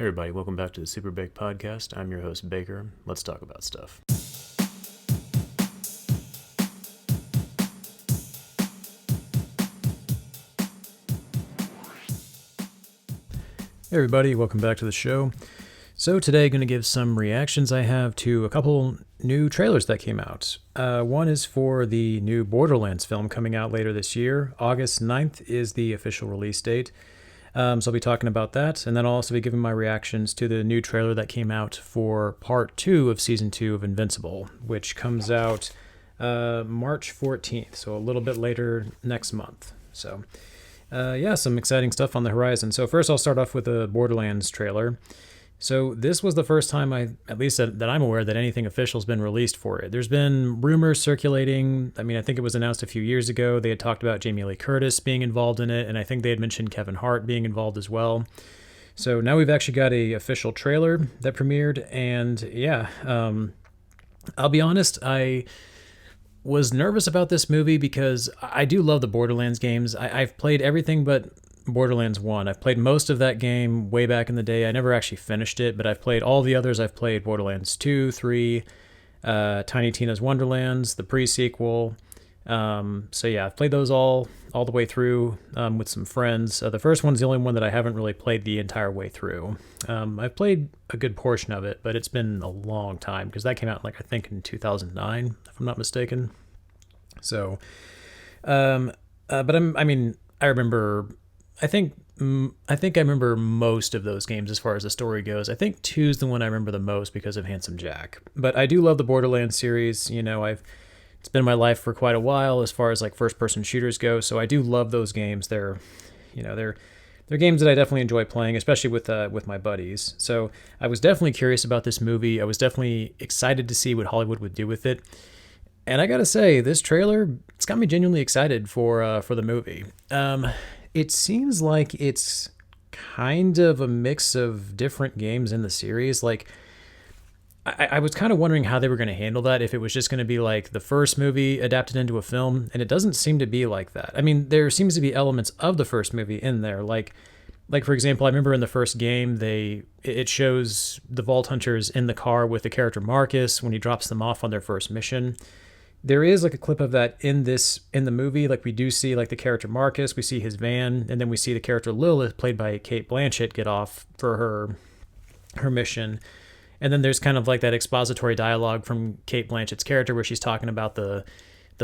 Hey everybody, welcome back to the SuperBake podcast. I'm your host, Baker. Let's talk about stuff. Hey everybody, welcome back to the show. So today, going to give some reactions I have to a couple new trailers that came out. One is for the new Borderlands film coming out later this year. August 9th is the official release date. So I'll be talking about that, and then I'll also be giving my reactions to the new trailer that came out for Part 2 of Season 2 of Invincible, which comes out March 14th, so a little bit later next month. So, some exciting stuff on the horizon. So first I'll start off with the Borderlands trailer. So this was the first time, at least that I'm aware, that anything official has been released for it. There's been rumors circulating. I think it was announced a few years ago. They had talked about Jamie Lee Curtis being involved in it, and I think they had mentioned Kevin Hart being involved as well. So now we've actually got a official trailer that premiered, and I'll be honest, I was nervous about this movie because I do love the Borderlands games. I've played everything but Borderlands 1. I've played most of that game way back in the day. I never actually finished it, but I've played all the others. I've played Borderlands 2, 3, Tiny Tina's Wonderlands, the pre-sequel. I've played those all the way through with some friends. The first one's the only one that I haven't really played the entire way through. I've played a good portion of it, but it's been a long time because that came out I think in 2009, if I'm not mistaken. So, I remember. I think I remember most of those games as far as the story goes. I think 2 is the one I remember the most because of Handsome Jack. But I do love the Borderlands series. It's been my life for quite a while as far as first-person shooters go. So I do love those games. They're games that I definitely enjoy playing, especially with my buddies. So I was definitely curious about this movie. I was definitely excited to see what Hollywood would do with it. And I gotta say, this trailer, it's got me genuinely excited for the movie. It seems like it's kind of a mix of different games in the series. I was kind of wondering how they were going to handle that, if it was just going to be the first movie adapted into a film, and it doesn't seem to be like that. There seems to be elements of the first movie in there. Like for example, I remember in the first game, it shows the Vault Hunters in the car with the character Marcus when he drops them off on their first mission. There is a clip of that in the movie. We do see the character Marcus, we see his van, and then we see the character Lilith, played by Cate Blanchett, get off for her mission. And then there's kind of that expository dialogue from Cate Blanchett's character where she's talking about the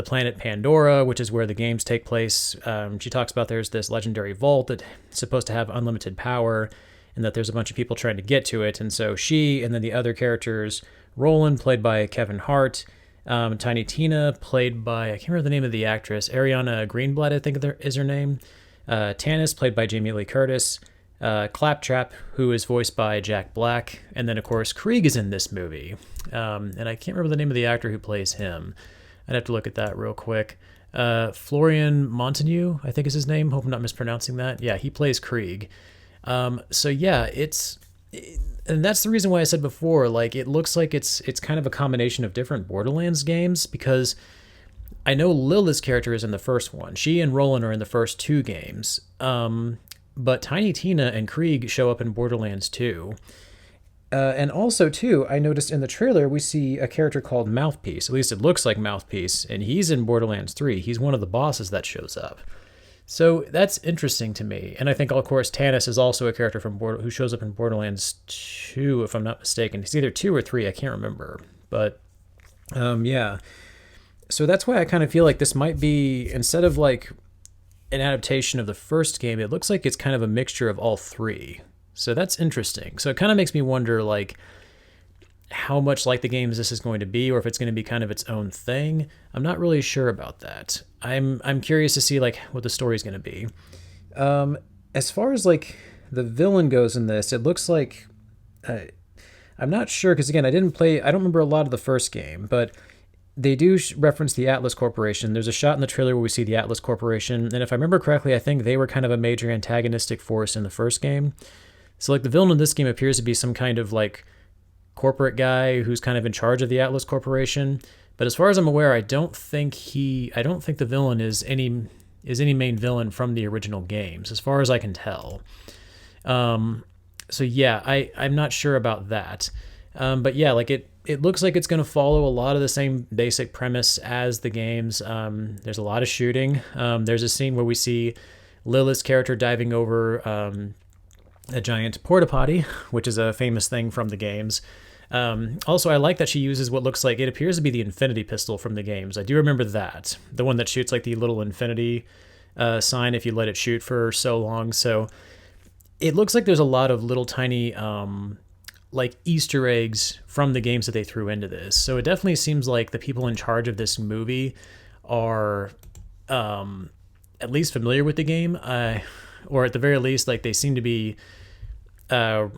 planet Pandora, which is where the games take place. She talks about there's this legendary vault that's supposed to have unlimited power, and that there's a bunch of people trying to get to it. And so she, and then the other characters, Roland, played by Kevin Hart, Tiny Tina, played by, I can't remember the name of the actress, Ariana Greenblatt, I think is her name. Tanis, played by Jamie Lee Curtis. Claptrap, who is voiced by Jack Black. And then, of course, Krieg is in this movie. And I can't remember the name of the actor who plays him. I'd have to look at that real quick. Florian Montagneux, I think is his name. Hope I'm not mispronouncing that. Yeah, he plays Krieg. And that's the reason why I said before, it looks like it's kind of a combination of different Borderlands games, because I know Lilith's character is in the first one. She and Roland are in the first 2 games. But Tiny Tina and Krieg show up in Borderlands 2. And also, too, I noticed in the trailer, we see a character called Mouthpiece. At least it looks like Mouthpiece. And he's in Borderlands 3. He's one of the bosses that shows up. So that's interesting to me. And I think, of course, Tanis is also a character who shows up in Borderlands 2, if I'm not mistaken. It's either 2 or 3, I can't remember. But, So that's why I kind of feel like this might be, instead of an adaptation of the first game, it looks like it's kind of a mixture of all 3. So that's interesting. So it kind of makes me wonder, how much like the games this is going to be, or if it's going to be kind of its own thing. I'm not really sure about that. I'm curious to see what the story's going to be. As far as the villain goes in this, it looks like I'm not sure, because again, I don't remember a lot of the first game, but they do reference the Atlas Corporation. There's a shot in the trailer where we see the Atlas Corporation, and if I remember correctly, I think they were kind of a major antagonistic force in the first game. So the villain in this game appears to be some kind of corporate guy who's kind of in charge of the Atlas Corporation. But as far as I'm aware, I don't think the villain is any main villain from the original games, as far as I can tell. So yeah, I'm not sure about that. But yeah, like it looks like it's going to follow a lot of the same basic premise as the games. There's a lot of shooting. There's a scene where we see Lilith's character diving over a giant porta potty, which is a famous thing from the games. Also, I like that she uses what looks like it appears to be the infinity pistol from the games. I do remember that, the one that shoots like the little infinity sign if you let it shoot for so long. So it looks like there's a lot of little tiny like Easter eggs from the games that they threw into this. So it definitely seems like the people in charge of this movie are at least familiar with the game, or at the very least, like uh,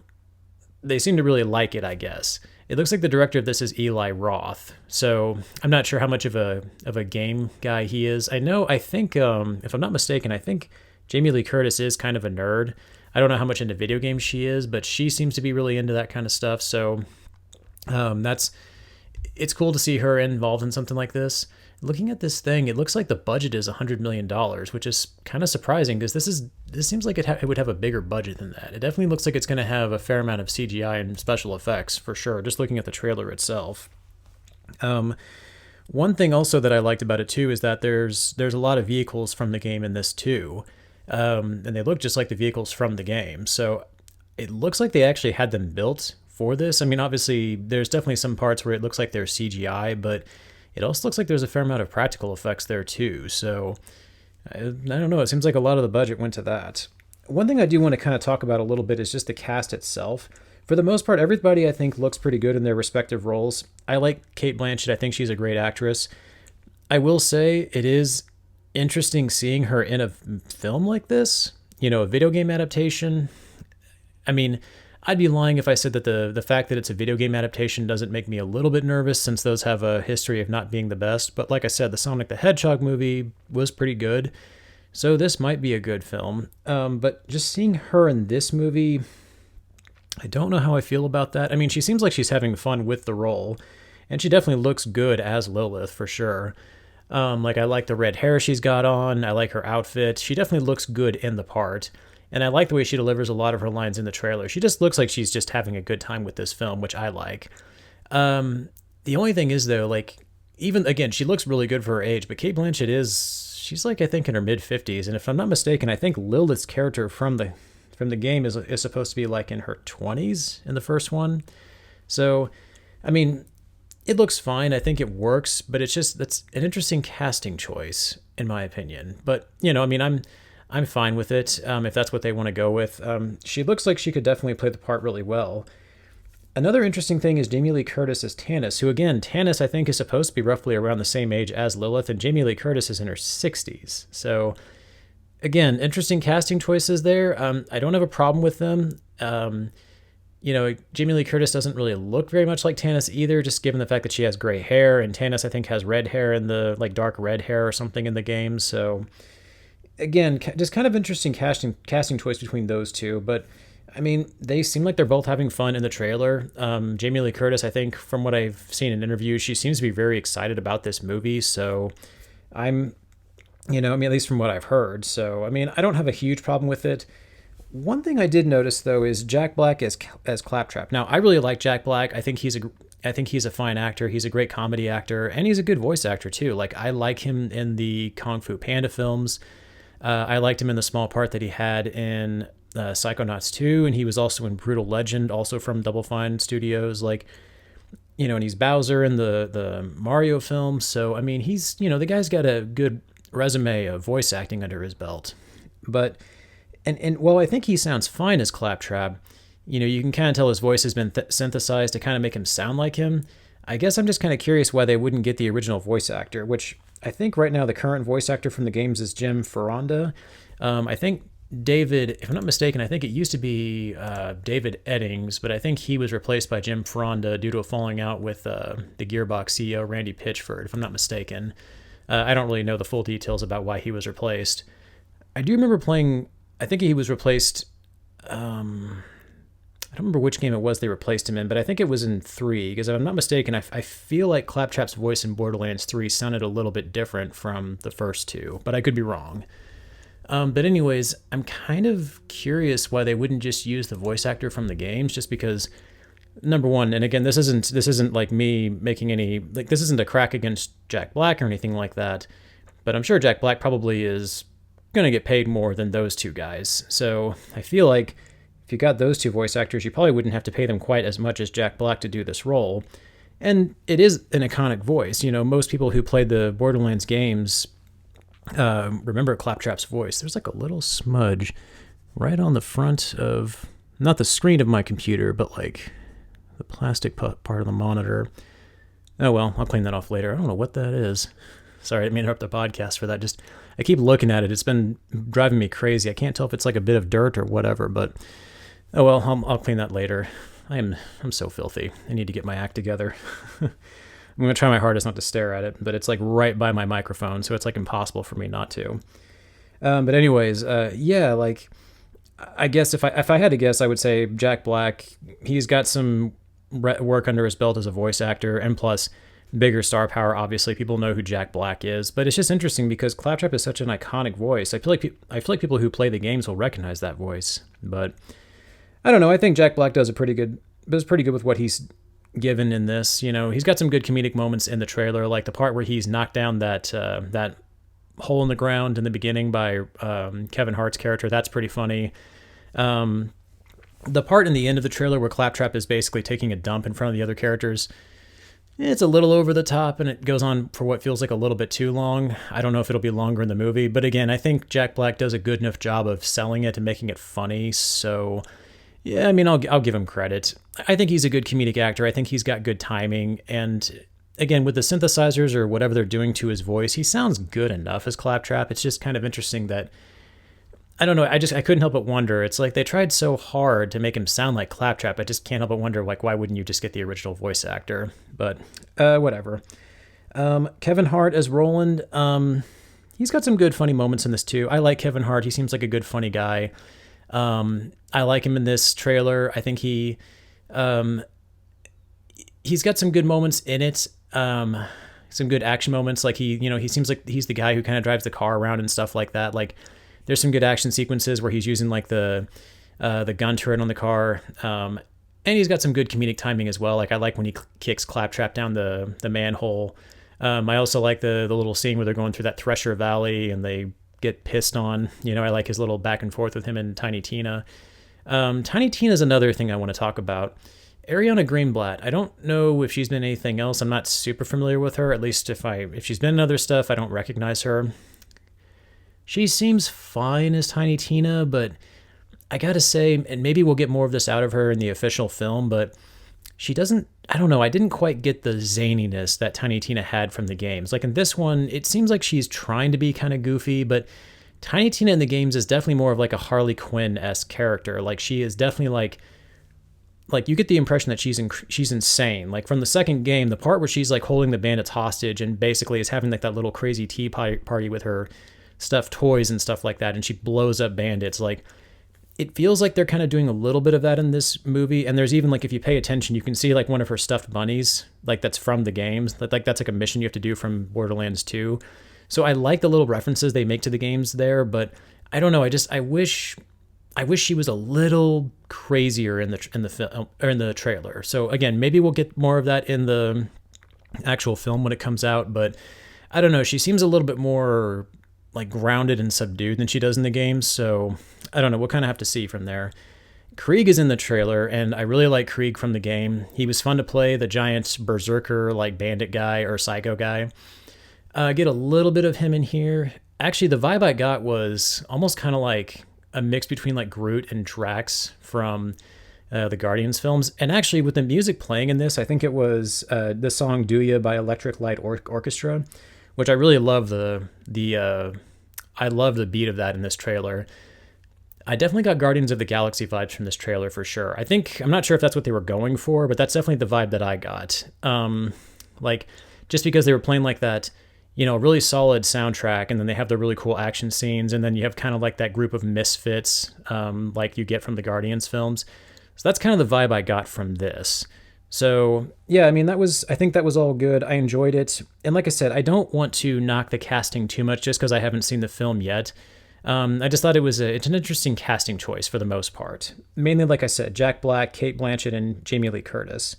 they seem to really like it, I guess. It looks like the director of this is Eli Roth, so I'm not sure how much of a game guy he is. I think if I'm not mistaken, I think Jamie Lee Curtis is kind of a nerd. I don't know how much into video games she is, but she seems to be really into that kind of stuff. So it's cool to see her involved in something like this. Looking at this thing, it looks like the budget is $100 million, which is kind of surprising because this seems like it would have a bigger budget than that. It definitely looks like it's going to have a fair amount of CGI and special effects for sure, just looking at the trailer itself. One thing also that I liked about it too is that there's a lot of vehicles from the game in this too, and they look just like the vehicles from the game. So it looks like they actually had them built for this. I mean, obviously, there's definitely some parts where it looks like they're CGI, but it also looks like there's a fair amount of practical effects there too. So I don't know. It seems like a lot of the budget went to that. One thing I do want to kind of talk about a little bit is just the cast itself. For the most part, everybody I think looks pretty good in their respective roles. I like Cate Blanchett. I think she's a great actress. I will say it is interesting seeing her in a film like this, a video game adaptation. I mean, I'd be lying if I said that the fact that it's a video game adaptation doesn't make me a little bit nervous, since those have a history of not being the best. But like I said, the Sonic the Hedgehog movie was pretty good, so this might be a good film. But just seeing her in this movie, I don't know how I feel about that. I mean, she seems like she's having fun with the role, and she definitely looks good as Lilith for sure. Like I like the red hair she's got on. I like her outfit. She definitely looks good in the part. And I like the way she delivers a lot of her lines in the trailer. She just looks like she's just having a good time with this film, which I like. The only thing is, though, like, even, again, she looks really good for her age, but Cate Blanchett she's like, I think, in her mid-50s. And if I'm not mistaken, I think Lilith's character from the game is supposed to be, like, in her 20s in the first one. So, I mean, it looks fine. I think it works, but that's an interesting casting choice, in my opinion. But, I mean, I'm fine with it if that's what they want to go with. She looks like she could definitely play the part really well. Another interesting thing is Jamie Lee Curtis as Tannis, who, again, Tannis I think is supposed to be roughly around the same age as Lilith, and Jamie Lee Curtis is in her 60s. So, again, interesting casting choices there. I don't have a problem with them. Jamie Lee Curtis doesn't really look very much like Tannis either, just given the fact that she has gray hair, and Tannis I think has red hair in the, like, dark red hair or something in the game. So, again, just kind of interesting casting choice between those two, but I mean, they seem like they're both having fun in the trailer. Jamie Lee Curtis, I think, from what I've seen in interviews, she seems to be very excited about this movie. So I mean, at least from what I've heard. So, I mean, I don't have a huge problem with it. One thing I did notice, though, is Jack Black as Claptrap. Now, I really like Jack Black. I think he's a fine actor. He's a great comedy actor, and he's a good voice actor, too. Like, I like him in the Kung Fu Panda films. I liked him in the small part that he had in Psychonauts 2, and he was also in Brutal Legend, also from Double Fine Studios. Like, and he's Bowser in the Mario film. So, I mean, he's, the guy's got a good resume of voice acting under his belt. But, and while I think he sounds fine as Claptrap, you can kind of tell his voice has been synthesized to kind of make him sound like him. I guess I'm just kind of curious why they wouldn't get the original voice actor, which I think right now the current voice actor from the games is Jim Ferranda. I think David, if I'm not mistaken, I think it used to be David Eddings, but I think he was replaced by Jim Ferranda due to a falling out with the Gearbox CEO, Randy Pitchford, if I'm not mistaken. I don't really know the full details about why he was replaced. I do remember I think he was replaced, I don't remember which game it was they replaced him in, but I think it was in 3, because if I'm not mistaken, I feel like Claptrap's voice in Borderlands 3 sounded a little bit different from the first 2, but I could be wrong. But anyways, I'm kind of curious why they wouldn't just use the voice actor from the games, just because number one, and again, this isn't like me making any like this isn't a crack against Jack Black or anything like that, but I'm sure Jack Black probably is gonna get paid more than those two guys. So I feel like if you got those two voice actors, you probably wouldn't have to pay them quite as much as Jack Black to do this role. And it is an iconic voice. You know, most people who played the Borderlands games remember Claptrap's voice. There's like a little smudge right on the front of not the screen of my computer, but like the plastic part of the monitor. Oh well, I'll clean that off later. I don't know what that is. Sorry, I didn't mean to interrupt the podcast for that. Just I keep looking at it. It's been driving me crazy. I can't tell if it's like a bit of dirt or whatever, but oh well, I'll clean that later. I'm so filthy. I need to get my act together. I'm gonna try my hardest not to stare at it, but it's like right by my microphone, so it's like impossible for me not to. But anyways, yeah, like I guess if I had to guess, I would say Jack Black. He's got some work under his belt as a voice actor, and plus bigger star power. Obviously, people know who Jack Black is, but it's just interesting because Claptrap is such an iconic voice. I feel like people who play the games will recognize that voice, but I don't know. I think Jack Black does pretty good with what he's given in this. You know, he's got some good comedic moments in the trailer, like the part where he's knocked down that hole in the ground in the beginning by Kevin Hart's character. That's pretty funny. The part in the end of the trailer where Claptrap is basically taking a dump in front of the other characters, it's a little over the top, and it goes on for what feels like a little bit too long. I don't know if it'll be longer in the movie, but again, I think Jack Black does a good enough job of selling it and making it funny, so yeah, I mean, I'll give him credit. I think he's a good comedic actor. I think he's got good timing, and again, with the synthesizers or whatever they're doing to his voice, he sounds good enough as Claptrap. It's just kind of interesting that I don't know. I couldn't help but wonder. It's like they tried so hard to make him sound like Claptrap. I just can't help but wonder, like, why wouldn't you just get the original voice actor? But whatever. Kevin Hart as Roland. He's got some good funny moments in this too. I like Kevin Hart. He seems like a good funny guy. I like him in this trailer. I think he's got some good moments in it. Some good action moments. Like he seems like he's the guy who kind of drives the car around and stuff like that. Like there's some good action sequences where he's using like the gun turret on the car. And he's got some good comedic timing as well. Like I like when he kicks Claptrap down the manhole. I also like the little scene where they're going through that Thresher Valley and they get pissed on. You know, I like his little back and forth with him and Tiny Tina. Tiny Tina is another thing I want to talk about. Ariana Greenblatt. I don't know if she's been anything else. I'm not super familiar with her. At least if she's been in other stuff, I don't recognize her. She seems fine as Tiny Tina, but I gotta say, and maybe we'll get more of this out of her in the official film, but she doesn't, I don't know, I didn't quite get the zaniness that Tiny Tina had from the games. Like in this one, it seems like she's trying to be kind of goofy, but Tiny Tina in the games is definitely more of like a Harley Quinn-esque character. Like she is definitely like you get the impression that she's insane. Like from the second game, the part where she's like holding the bandits hostage and basically is having like that little crazy tea party with her stuffed toys and stuff like that, and she blows up bandits. Like it feels like they're kind of doing a little bit of that in this movie. And there's even like, if you pay attention, you can see like one of her stuffed bunnies, like that's from the games. Like that's like a mission you have to do from Borderlands 2. So I like the little references they make to the games there, but I don't know. I wish she was a little crazier in the film or in the trailer. So again, maybe we'll get more of that in the actual film when it comes out, but I don't know. She seems a little bit more like grounded and subdued than she does in the games. So I don't know. We'll kind of have to see from there. Krieg is in the trailer, and I really like Krieg from the game. He was fun to play, the giant berserker, like bandit guy or psycho guy. Get a little bit of him in here. Actually, the vibe I got was almost kind of like a mix between like Groot and Drax from the Guardians films. And actually, with the music playing in this, I think it was the song "Do Ya" by Electric Light Orchestra, which I really love I love the beat of that in this trailer. I definitely got Guardians of the Galaxy vibes from this trailer for sure. I'm not sure if that's what they were going for, but that's definitely the vibe that I got. Like just because they were playing like that, you know, really solid soundtrack, and then they have the really cool action scenes, and then you have kind of like that group of misfits, like you get from the Guardians films. So that's kind of the vibe I got from this. So yeah, I mean, I think that was all good. I enjoyed it. And like I said, I don't want to knock the casting too much just because I haven't seen the film yet. I just thought it's an interesting casting choice for the most part. Mainly, like I said, Jack Black, Kate Blanchett, and Jamie Lee Curtis.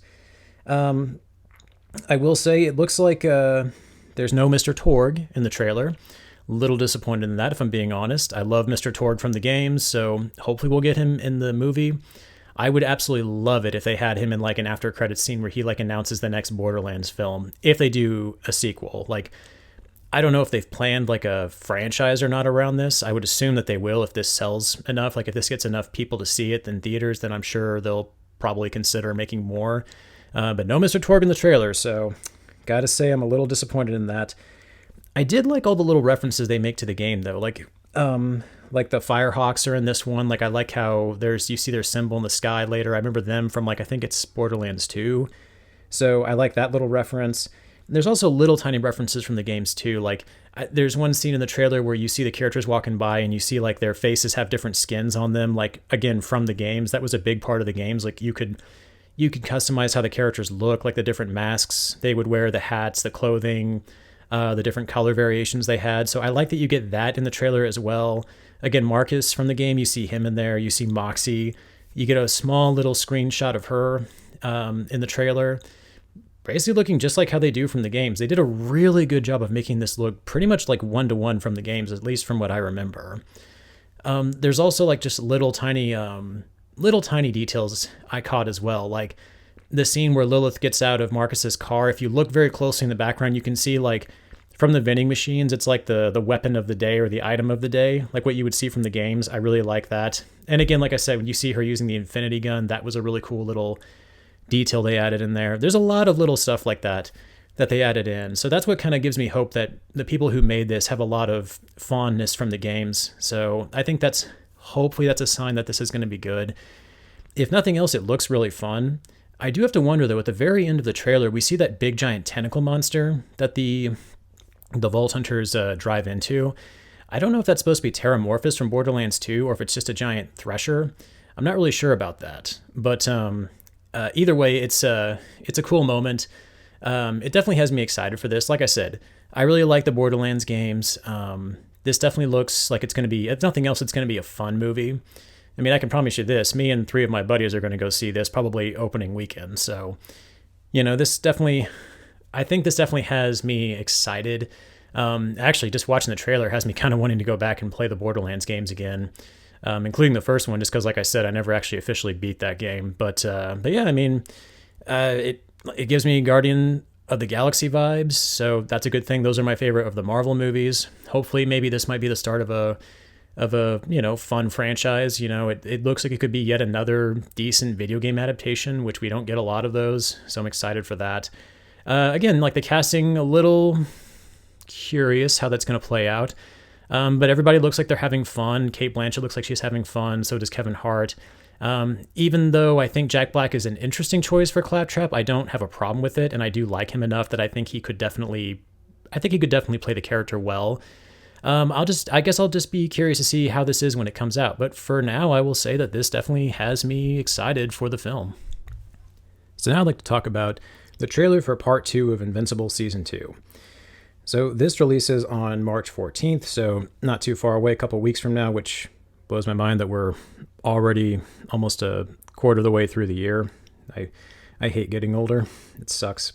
I will say it looks like there's no Mr. Torg in the trailer. Little disappointed in that, if I'm being honest. I love Mr. Torg from the games, so hopefully we'll get him in the movie. I would absolutely love it if they had him in like an after credits scene where he like announces the next Borderlands film, if they do a sequel. Like, I don't know if they've planned like a franchise or not around this. I would assume that they will if this sells enough. Like if this gets enough people to see it in theaters, then I'm sure they'll probably consider making more. But no Mr. Torg in the trailer, so gotta say I'm a little disappointed in that. I did like all the little references they make to the game though. Like the Firehawks are in this one. Like I like how you see their symbol in the sky later. I remember them from like I think it's Borderlands 2. So I like that little reference. There's also little tiny references from the games too. Like there's one scene in the trailer where you see the characters walking by and you see like their faces have different skins on them. Like again from the games, that was a big part of the games. Like you could customize how the characters look, like the different masks they would wear, the hats, the clothing, the different color variations they had. So I like that you get that in the trailer as well. Again, Marcus from the game, you see him in there. You see Moxie. You get a small little screenshot of her in the trailer, basically looking just like how they do from the games. They did a really good job of making this look pretty much like one-to-one from the games, at least from what I remember. There's also like just little tiny details I caught as well. Like the scene where Lilith gets out of Marcus's car. If you look very closely in the background, you can see like from the vending machines, it's like the weapon of the day or the item of the day, like what you would see from the games. I really like that. And again, like I said, when you see her using the infinity gun, that was a really cool little detail they added in there. There's a lot of little stuff like that they added in. So that's what kind of gives me hope that the people who made this have a lot of fondness from the games. So I think hopefully that's a sign that this is going to be good. If nothing else, it looks really fun. I do have to wonder though, at the very end of the trailer, we see that big giant tentacle monster that the Vault Hunters drive into. I don't know if that's supposed to be Terramorphous from Borderlands 2 or if it's just a giant thresher. I'm not really sure about that. But either way, it's a cool moment. It definitely has me excited for this. Like I said, I really like the Borderlands games. This definitely looks like it's going to be, if nothing else, it's going to be a fun movie. I mean, I can promise you this. Me and 3 of my buddies are going to go see this probably opening weekend. So, I think this definitely has me excited. Actually, just watching the trailer has me kind of wanting to go back and play the Borderlands games again, including the first one, just because, like I said, I never actually officially beat that game. But yeah, I mean, it gives me Guardian of the Galaxy vibes, so that's a good thing. Those are my favorite of the Marvel movies. Hopefully, maybe this might be the start of a fun franchise. It looks like it could be yet another decent video game adaptation, which we don't get a lot of those, so I'm excited for that. Again, like the casting, a little curious how that's going to play out. But everybody looks like they're having fun. Kate Blanchett looks like she's having fun. So does Kevin Hart. Even though I think Jack Black is an interesting choice for Claptrap, I don't have a problem with it. And I do like him enough that I think he could definitely play the character well. I guess I'll just be curious to see how this is when it comes out. But for now, I will say that this definitely has me excited for the film. So now I'd like to talk about the trailer for Part 2 of Invincible Season 2. So this releases on March 14th, so not too far away, a couple weeks from now, which blows my mind that we're already almost a quarter of the way through the year. I hate getting older. It sucks.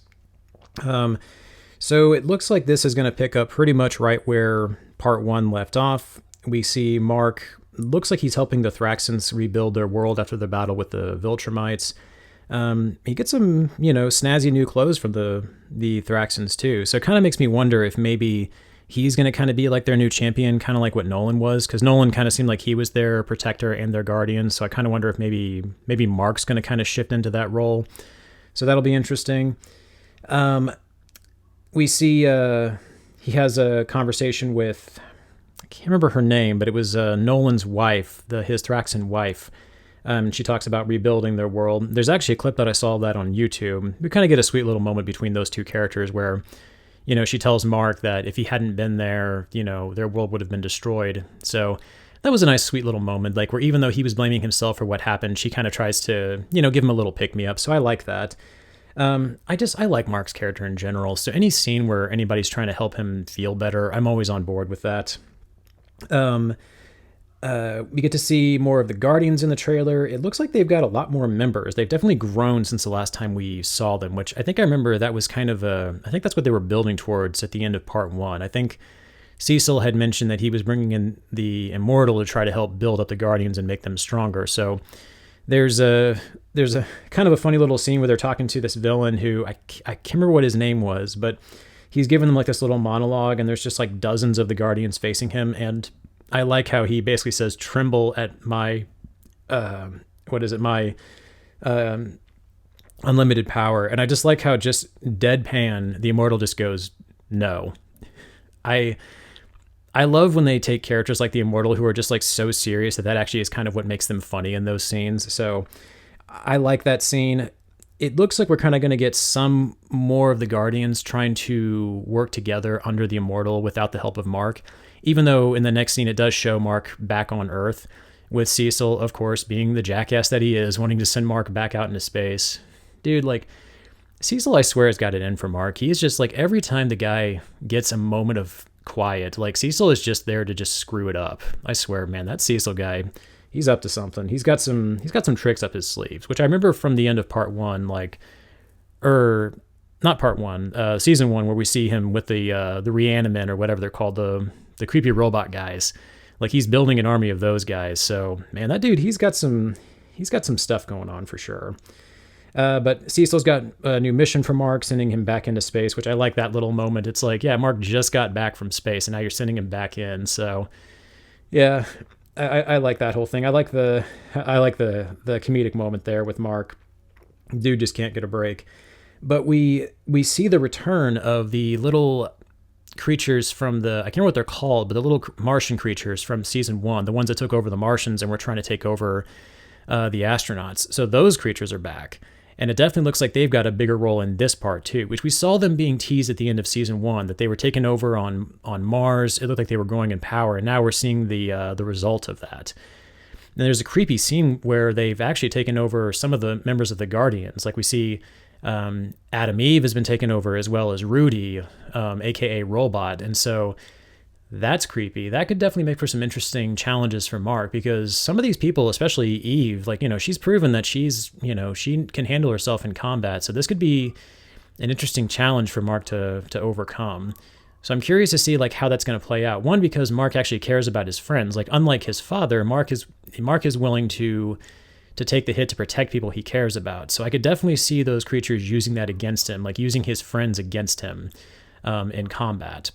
So it looks like this is going to pick up pretty much right where Part 1 left off. We see Mark, looks like he's helping the Thraxans rebuild their world after the battle with the Viltrumites. He gets some, snazzy new clothes from the Thraxans too. So it kind of makes me wonder if maybe he's going to kind of be like their new champion, kind of like what Nolan was, because Nolan kind of seemed like he was their protector and their guardian. So I kind of wonder if maybe Mark's going to kind of shift into that role. So that'll be interesting. We see he has a conversation with, I can't remember her name, but it was Nolan's wife, his Thraxan wife. She talks about rebuilding their world. There's actually a clip that I saw of that on YouTube. We kind of get a sweet little moment between those two characters where, she tells Mark that if he hadn't been there, their world would have been destroyed. So that was a nice, sweet little moment, like where even though he was blaming himself for what happened, she kind of tries to, give him a little pick-me-up. So I like that. I like Mark's character in general. So any scene where anybody's trying to help him feel better, I'm always on board with that. We get to see more of the Guardians in the trailer. It looks like they've got a lot more members. They've definitely grown since the last time we saw them, which I think I remember that was kind of I think that's what they were building towards at the end of part one. I think Cecil had mentioned that he was bringing in the Immortal to try to help build up the Guardians and make them stronger. So there's a kind of a funny little scene where they're talking to this villain who I can't remember what his name was, but he's giving them like this little monologue, and there's just like dozens of the Guardians facing him. And I like how he basically says, "Tremble at my, what is it, my unlimited power." And I just like how just deadpan the Immortal just goes, "No." I love when they take characters like the Immortal who are just like so serious that actually is kind of what makes them funny in those scenes. So I like that scene. It looks like we're kind of going to get some more of the Guardians trying to work together under the Immortal without the help of Mark, even though in the next scene it does show Mark back on Earth, with Cecil, of course, being the jackass that he is, wanting to send Mark back out into space. Dude, like, Cecil, I swear, has got it in for Mark. He's just like, every time the guy gets a moment of quiet, like, Cecil is just there to just screw it up. I swear, man, that Cecil guy, he's up to something. He's got some tricks up his sleeves, which I remember from the end of part one, like, or not part one, season one, where we see him with the Reanimant or whatever they're called, the creepy robot guys. Like, he's building an army of those guys. So, man, that dude, he's got some stuff going on for sure. But Cecil's got a new mission for Mark, sending him back into space, which I like that little moment. It's like, yeah, Mark just got back from space, and now you're sending him back in. So, yeah, I like that whole thing. I like the comedic moment there with Mark. Dude just can't get a break. But we see the return of the little creatures from I can't remember what they're called, but the little Martian creatures from season one, the ones that took over the Martians and were trying to take over the astronauts. So those creatures are back. And it definitely looks like they've got a bigger role in this part too, which we saw them being teased at the end of season one, that they were taken over on Mars. It looked like they were growing in power, and now we're seeing the result of that. And there's a creepy scene where they've actually taken over some of the members of the Guardians. Like, we see Adam Eve has been taken over, as well as Rudy, aka Robot. And so that's creepy. That could definitely make for some interesting challenges for Mark, because some of these people, especially Eve, like, she's proven that she can handle herself in combat. So this could be an interesting challenge for Mark to overcome. So I'm curious to see like how that's going to play out. One, because Mark actually cares about his friends. Like, unlike his father, Mark is willing to take the hit to protect people he cares about. So I could definitely see those creatures using that against him, like using his friends against him in combat.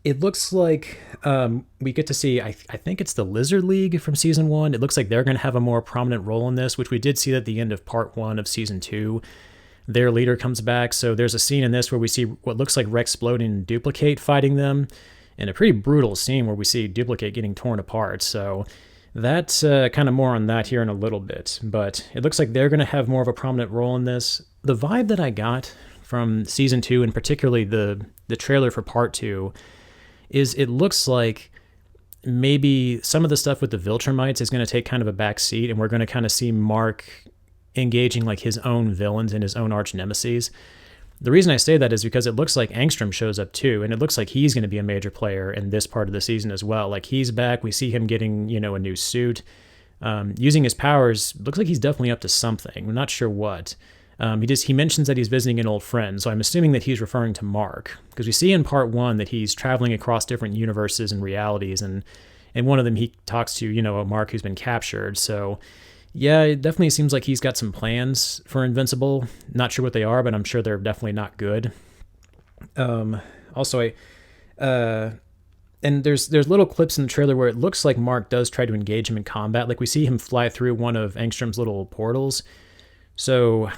It looks like we get to see, I think it's the Lizard League from season one. It looks like they're going to have a more prominent role in this, which we did see at the end of part one of season two. Their leader comes back. So there's a scene in this where we see what looks like Rex Splode and Duplicate fighting them, and a pretty brutal scene where we see Duplicate getting torn apart. So that's kind of more on that here in a little bit. But it looks like they're going to have more of a prominent role in this. The vibe that I got from season two, and particularly the trailer for part two, is it looks like maybe some of the stuff with the Viltrumites is going to take kind of a back seat, and we're going to kind of see Mark engaging like his own villains and his own arch nemesis. The reason I say that is because it looks like Angstrom shows up too, and it looks like he's going to be a major player in this part of the season as well. Like, he's back. We see him getting, a new suit, using his powers. Looks like he's definitely up to something. We're not sure what. He mentions that he's visiting an old friend, so I'm assuming that he's referring to Mark, because we see in part one that he's traveling across different universes and realities, and in one of them he talks to, a Mark who's been captured. So yeah, it definitely seems like he's got some plans for Invincible. Not sure what they are, but I'm sure they're definitely not good. Also, and there's little clips in the trailer where it looks like Mark does try to engage him in combat. Like, we see him fly through one of Angstrom's little portals. So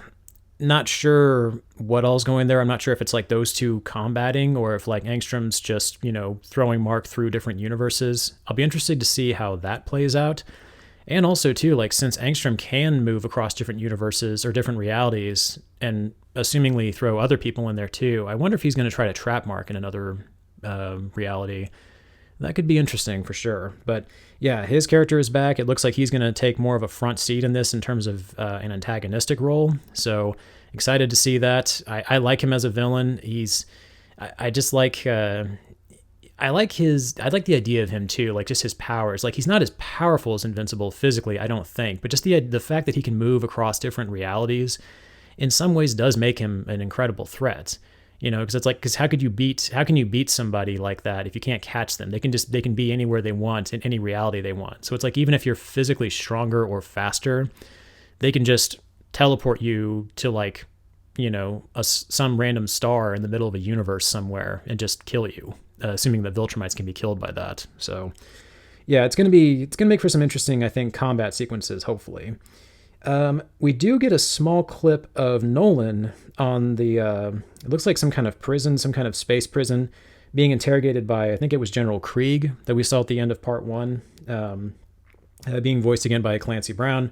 not sure what all's going there. I'm not sure if it's like those two combating, or if like Angstrom's just, throwing Mark through different universes. I'll be interested to see how that plays out. And also too, like, since Angstrom can move across different universes or different realities, and assumingly throw other people in there too, I wonder if he's going to try to trap Mark in another reality. That could be interesting for sure. But yeah, his character is back. It looks like he's going to take more of a front seat in this in terms of an antagonistic role. So excited to see that. I like him as a villain. I just like, I I like the idea of him too, like just his powers. Like he's not as powerful as Invincible physically, I don't think, but just the fact that he can move across different realities in some ways does make him an incredible threat. Because it's like, because how can you beat somebody like that if you can't catch them? They can be anywhere they want in any reality they want. So it's like, even if you're physically stronger or faster, they can just teleport you to like, some random star in the middle of a universe somewhere and just kill you, assuming that Viltrumites can be killed by that. So yeah, it's gonna make for some interesting, I think, combat sequences, hopefully. We do get a small clip of Nolan on the, it looks like some kind of prison, some kind of space prison, being interrogated by, I think it was General Krieg that we saw at the end of part 1, being voiced again by Clancy Brown.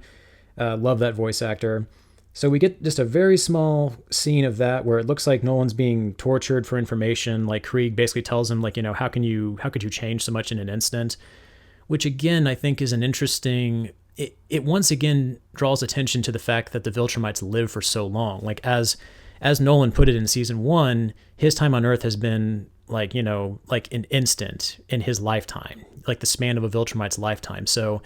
Love that voice actor. So we get just a very small scene of that where it looks like Nolan's being tortured for information. Like Krieg basically tells him, like, how could you change so much in an instant? Which again, I think is an interesting, it once again draws attention to the fact that the Viltrumites live for so long. Like as Nolan put it in season 1, his time on Earth has been like an instant in his lifetime, like the span of a Viltrumite's lifetime. So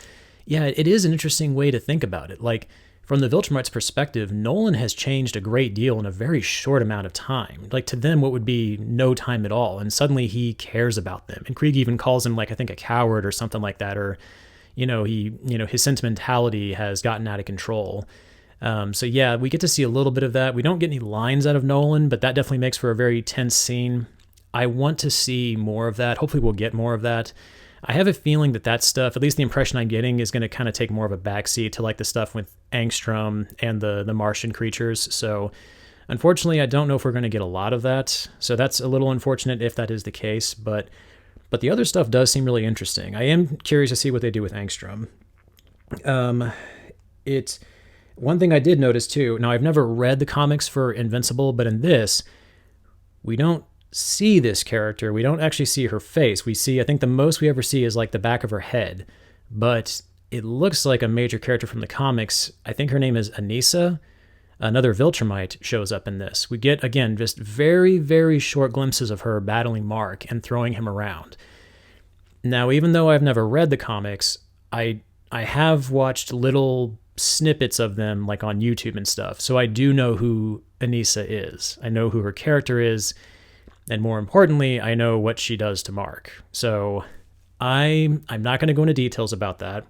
yeah, it is an interesting way to think about it. Like from the Viltrumites' perspective, Nolan has changed a great deal in a very short amount of time. Like to them, what would be no time at all, and suddenly he cares about them. And Krieg even calls him, like, I think a coward or something like that, or his sentimentality has gotten out of control. So yeah, we get to see a little bit of that. We don't get any lines out of Nolan, but that definitely makes for a very tense scene. I want to see more of that. Hopefully we'll get more of that. I have a feeling that stuff, at least the impression I'm getting, is going to kind of take more of a backseat to like the stuff with Angstrom and the Martian creatures. So unfortunately, I don't know if we're going to get a lot of that. So that's a little unfortunate if that is the case. But the other stuff does seem really interesting. I am curious to see what they do with Angstrom. It's one thing I did notice too. Now, I've never read the comics for Invincible, but in this, we don't see this character. We don't actually see her face. We see, I think the most we ever see is like the back of her head, but it looks like a major character from the comics. I think her name is Anissa. Another Viltrumite shows up in this. We get, again, just very, very short glimpses of her battling Mark and throwing him around. Now, even though I've never read the comics, I have watched little snippets of them like on YouTube and stuff. So I do know who Anissa is. I know who her character is. And more importantly, I know what she does to Mark. So I'm not going to go into details about that.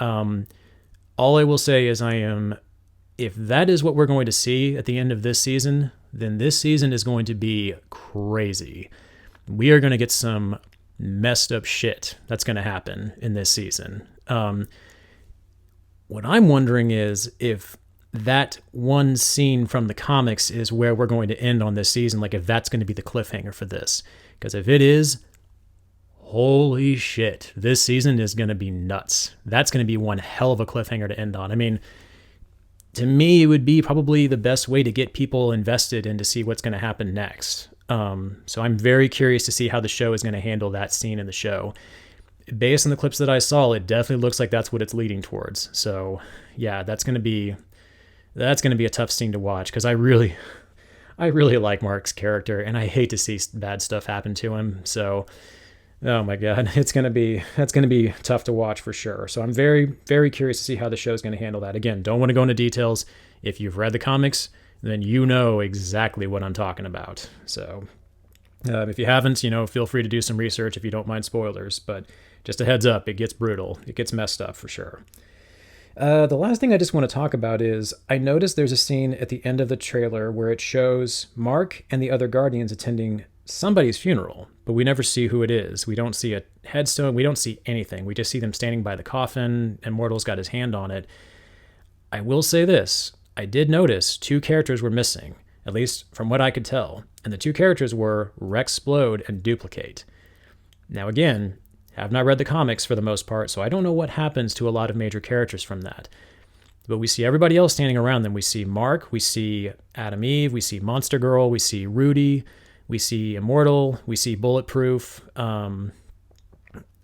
All I will say is if that is what we're going to see at the end of this season, then this season is going to be crazy. We are going to get some messed up shit that's going to happen in this season. What I'm wondering is if that one scene from the comics is where we're going to end on this season, like if that's going to be the cliffhanger for this. Because if it is, holy shit, this season is going to be nuts. That's going to be one hell of a cliffhanger to end on. I mean, to me, it would be probably the best way to get people invested and to see what's going to happen next. So I'm very curious to see how the show is going to handle that scene in the show. Based on the clips that I saw, it definitely looks like that's what it's leading towards. So yeah, that's going to be a tough scene to watch, because I really like Mark's character, and I hate to see bad stuff happen to him. So, oh my God, that's going to be tough to watch for sure. So I'm very, very curious to see how the show is going to handle that. Again, don't want to go into details. If you've read the comics, then you know exactly what I'm talking about. So if you haven't, feel free to do some research if you don't mind spoilers. But just a heads up, it gets brutal. It gets messed up for sure. The last thing I just want to talk about is I noticed there's a scene at the end of the trailer where it shows Mark and the other Guardians attending somebody's funeral, but we never see who it is. We don't see a headstone. We don't see anything. We just see them standing by the coffin, and Mortal's got his hand on it. I will say this. I did notice 2 characters were missing, at least from what I could tell, and the 2 characters were Rexplode and Duplicate. Now again, have not read the comics for the most part, so I don't know what happens to a lot of major characters from that. But we see everybody else standing around them. We see Mark, we see Adam Eve, we see Monster Girl, we see Rudy, we see Immortal, we see Bulletproof. Like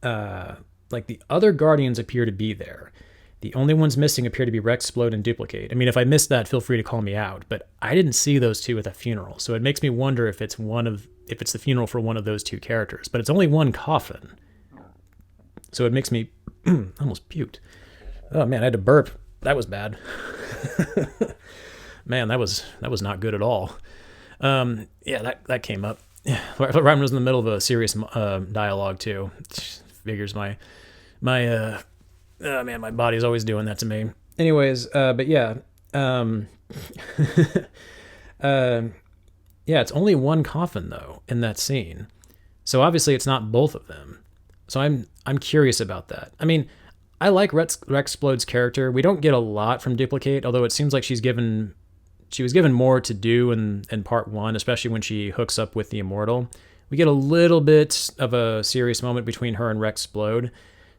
the other Guardians appear to be there. The only ones missing appear to be Rexplode and Duplicate. I mean, if I missed that, feel free to call me out, but I didn't see those 2 at the funeral, so it makes me wonder if it's one of if it's the funeral for one of those two characters. But it's only one coffin, so it makes me almost puked. Oh man, I had to burp. That was bad. Man, that was not good at all. Yeah, that came up. Right when I was in the middle of a serious dialogue too. Figures my man, my body's always doing that to me. Anyways, but yeah, yeah, it's only one coffin though in that scene, so obviously it's not both of them. So I'm curious about that. I mean, I like Rexplode's character. We don't get a lot from Duplicate, although it seems like she was given more to do in part one, especially when she hooks up with the Immortal. We get a little bit of a serious moment between her and Rexplode.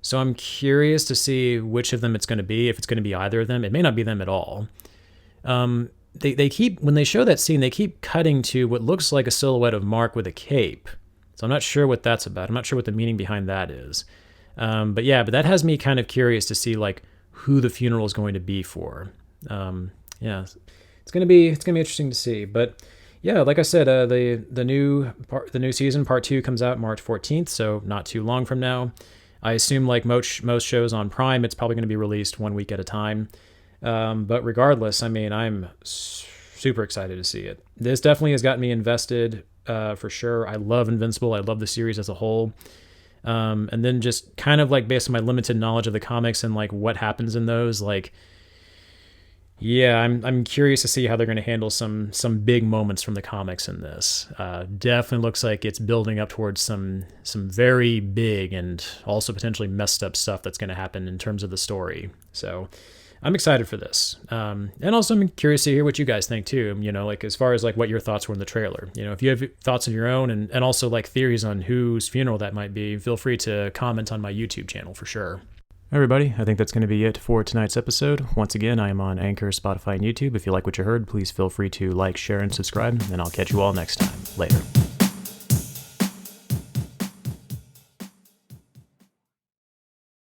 So I'm curious to see which of them it's going to be, if it's going to be either of them. It may not be them at all. They keep, when they show that scene, they keep cutting to what looks like a silhouette of Mark with a cape. So I'm not sure what that's about. I'm not sure what the meaning behind that is. But that has me kind of curious to see like who the funeral is going to be for. Yeah, it's gonna be interesting to see. But yeah, like I said, the new season, part 2, comes out March 14th, so not too long from now. I assume like most shows on Prime, it's probably going to be released 1 week at a time. But regardless, I mean, I'm super excited to see it. This definitely has gotten me invested for sure. I love Invincible. I love the series as a whole. And then just kind of like based on my limited knowledge of the comics and like what happens in those, like, yeah, I'm curious to see how they're going to handle some big moments from the comics in this. Definitely looks like it's building up towards some very big and also potentially messed up stuff that's going to happen in terms of the story. So I'm excited for this. And also I'm curious to hear what you guys think too, you know, like as far as like what your thoughts were in the trailer. You know, if you have thoughts of your own and also like theories on whose funeral that might be, feel free to comment on my YouTube channel for sure. Everybody, I think that's going to be it for tonight's episode. Once again, I am on Anchor, Spotify, and YouTube. If you like what you heard, please feel free to like, share, and subscribe, and I'll catch you all next time. Later.